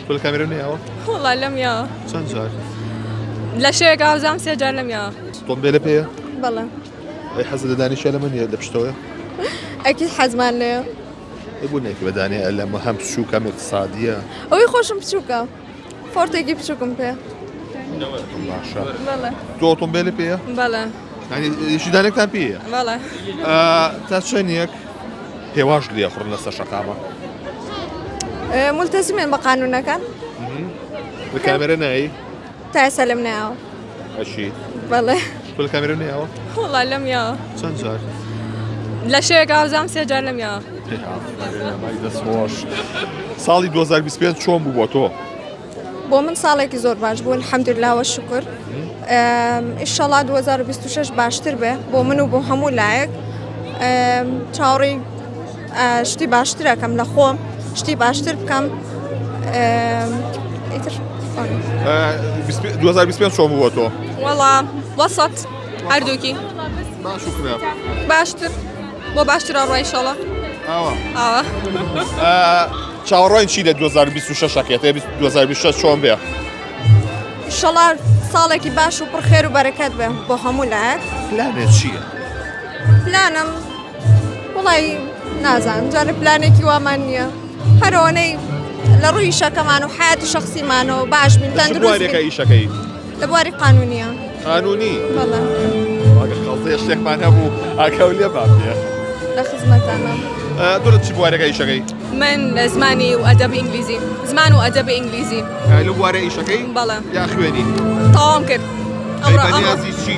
كل كاميرا نياوة والله لم يا چەند جار لە شوێک ئاوزام سێ جار لەم یا تۆمبێلە پێیە بەڵێ ئەی حەزت لە دانیشە لە منە لە پشتەوە ئەکید حەزمان لێە بوو نێکی بەدانێ لە هەم سووک هەم اقتصادیە ئەوی خۆشم بچووکە فۆرتێکی بچووکم پێ باشە بەڵێ تۆ ئۆتۆمبێلە پێیە بەڵێ یشی دانێکتان پێیە بەڵێ تا چەندێک هێواش لێ خوڕن لەسەر شەقامە ملتەزمێن بە قانونەکان لە کامێرە نایی تا ئێستا لەم نایەوە ئەشی بەڵێ کل کامێرە نایەوە والله لەم یا چەند جار لە شوێک ئاوزام سێ جار لەم یا دەستخۆش ساڵی 2025 چۆن بوو بۆ تۆ بۆ من ساڵێکی زۆر باش بوو الحەمدوللاوە شکر ئینشەڵا 2026 باشتر بێ بۆ من و بۆ هەموو لایەک چاوەڕێی شتی باشتر ئەکەم لە خۆم شتی باشتر بکەم ئیتر 2025 چۆن بوو بۆ تۆ وەڵا وەسەت هەردووکی باشوکرا باشتر بۆ باشترە ڕۆی ئینشەڵا ئاوە ئاوە چاوەڕۆین چی لە 2026 ئەکێتێ 2026 چۆن بێ ئینشەڵا ساڵێکی باش و پڕخێر و بەرەکەت بێ بۆ هەموو لایەک پلانێت چییە پلانم وڵی نازانم جارە پلانێکی وامان نییە هەرەوەنەی لە ڕووی ئیشەکەمان و حیاتی شەخسیمانەوە باش بین تەندروست بوارێکە بین ئیشەکەی لە بواری قانونیە قانونی بەڵێ ئەگەر خەڵتەیە شتێکمان هەبوو ئاکەو لێ بابێ لە خزمەتانە دوورت چی بوارێکە ئیشەکەی من لە زمانی و ئەدەبی ئینگلیزی زمان و ئەدەبی ئینگلیزی لە بوارە ئیشەکەی بەڵێ یا خوێنی تەواو کرد ئەمڕۆ بەنیازی چی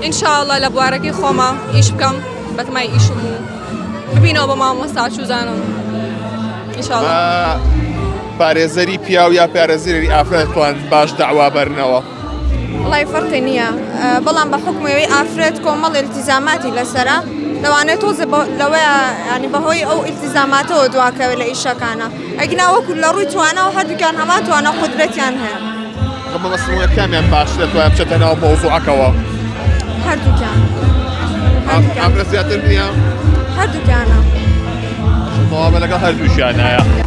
ئینشاءڵڵا لە بوارەکەی خۆمە ئیش بکەم بەتمای ئیشم و ببینەوە بە مامۆستا چوزانم ئینشاءڵڵا پارێزەری پیاو یا پارێزەری ئافرەتوان باش داوا بەرنەوە وڵی فەرقی نییە بەڵام بە حکومەوەی ئافرەت کۆمەڵ ئیلتیزاماتی لەسرە لەوانێت تۆزە لەوەیە ینی بەهۆی ئەو ئیلتیزاماتەوە دواکەوێت لە ئیشەکانە ئەگنا وەکو لە ڕووی توانەوە هەردووکیان هەما توانە قودرەتیان هەیە ئەمە مەسڵەیە کامیان باش دەتوانێت بچێتە ناو مەوزوعەکەوە هەردووکیان ئافرەت زیاتر نییە هەردووکیانە تەواو لەگەڵ هەردووشیانایە